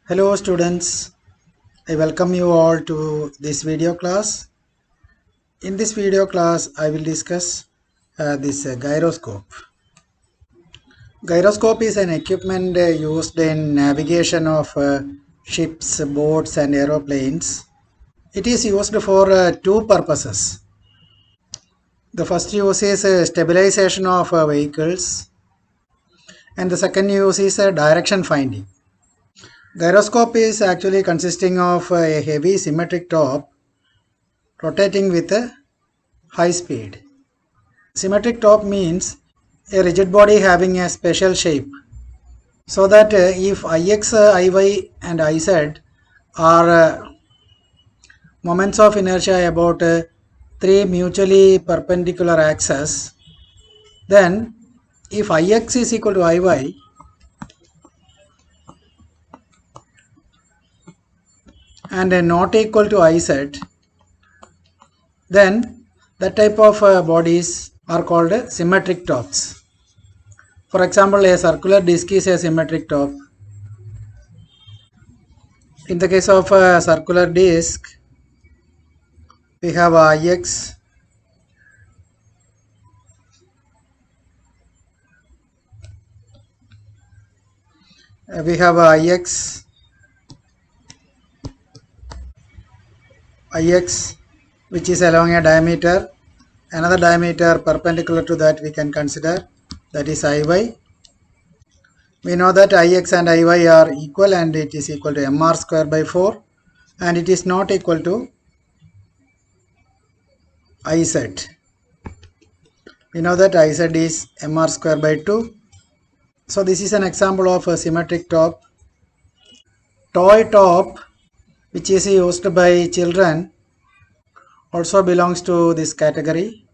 Hello students, I welcome you all to this video class. In this video class, I will discuss this gyroscope. Gyroscope is an equipment used in navigation of ships, boats and aeroplanes. It is used for two purposes. The first use is stabilization of vehicles and the second use is direction finding. Gyroscope is actually consisting of a heavy symmetric top rotating with a high speed. Symmetric top means a rigid body having a special shape, so that if Ix, Iy and Iz are moments of inertia about three mutually perpendicular axes, then if Ix is equal to Iy and not equal to Iz, then that type of bodies are called symmetric tops. For example, a circular disc is a symmetric top. In the case of a circular disc, we have Ix, Ix which is along a diameter, another diameter perpendicular to that we can consider, that is Iy. We know that Ix and Iy are equal and it is equal to mr square by 4 and it is not equal to Iz. We know that Iz is mr square by 2. So this is an example of a symmetric top. Toy top, which is used by children, also belongs to this category.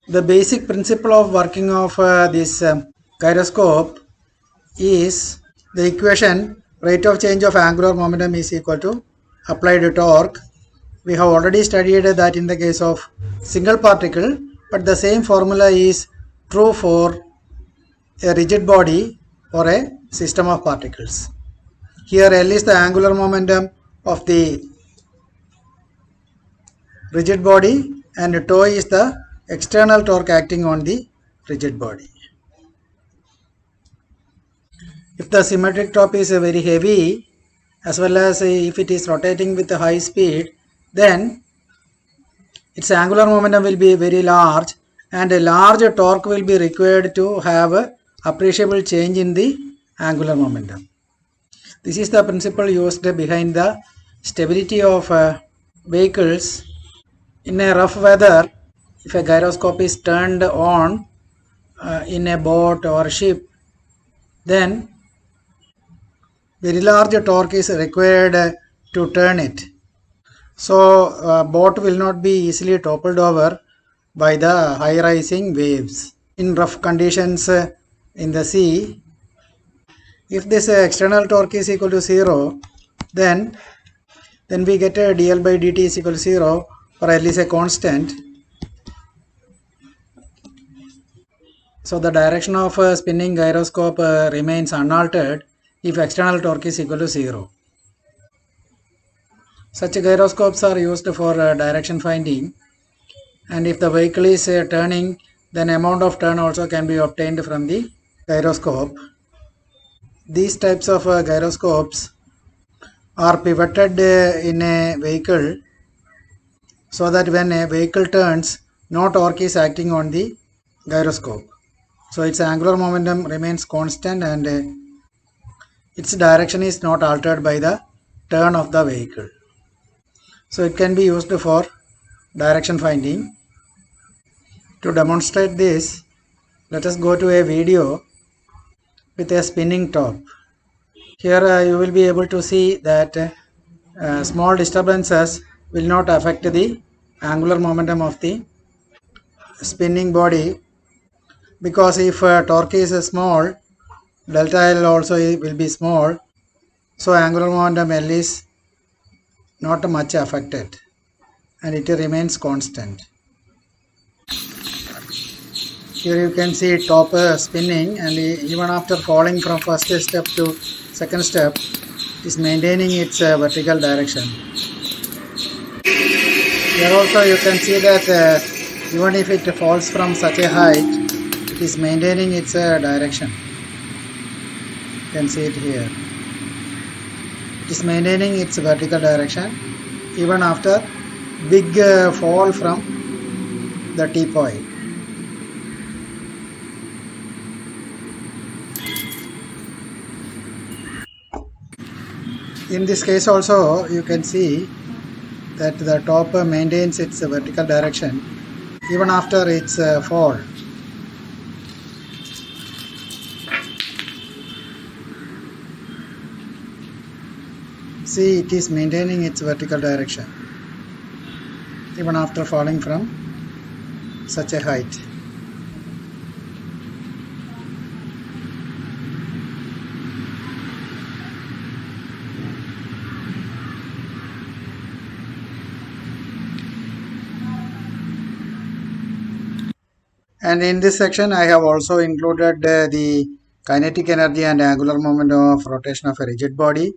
The basic principle of working of this gyroscope is the equation rate of change of angular momentum is equal to applied torque. We have already studied that in the case of single particle, but the same formula is true for a rigid body or a system of particles. Here L is the angular momentum of the rigid body and tau is the external torque acting on the rigid body. If the symmetric top is very heavy as well as if it is rotating with a high speed, then its angular momentum will be very large and a large torque will be required to have a appreciable change in the angular momentum. This is the principle used behind the stability of vehicles. In a rough weather, if a gyroscope is turned on in a boat or ship, then very large torque is required to turn it. So boat will not be easily toppled over by the high rising waves. In rough conditions in the sea, if this external torque is equal to 0, then we get a dl by dt is equal to 0, or L is a constant. So the direction of a spinning gyroscope remains unaltered if external torque is equal to 0. Such gyroscopes are used for direction finding, and if the vehicle is turning, then amount of turn also can be obtained from the gyroscope. These types of gyroscopes are pivoted in a vehicle, so that when a vehicle turns, no torque is acting on the gyroscope. So its angular momentum remains constant and its direction is not altered by the turn of the vehicle. So it can be used for direction finding. To demonstrate this, let us go to a video with a spinning top. Here you will be able to see that small disturbances will not affect the angular momentum of the spinning body, because if torque is small, delta L also will be small, so angular momentum L is not much affected and it remains constant. Here you can see top spinning, and even after falling from first step to second step, It is maintaining its vertical direction. Here also you can see that even if it falls from such a height, it is maintaining its direction. You can see it here. It is maintaining its vertical direction even after big fall from the teapot. In this case also you can see that the top maintains its vertical direction even after its fall. See, it is maintaining its vertical direction even after falling from such a height. And in this section I have also included the kinetic energy and angular momentum of rotation of a rigid body.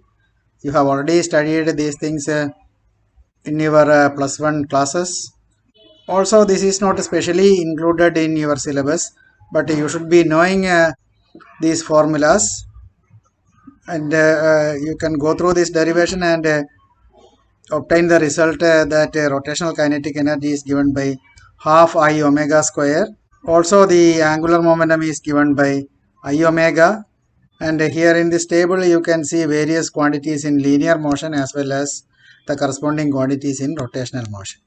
You have already studied these things in your +1 classes. Also, this is not specially included in your syllabus, but you should be knowing these formulas, and you can go through this derivation and obtain the result that rotational kinetic energy is given by half I omega square. Also, the angular momentum is given by I omega, and here in this table you can see various quantities in linear motion as well as the corresponding quantities in rotational motion.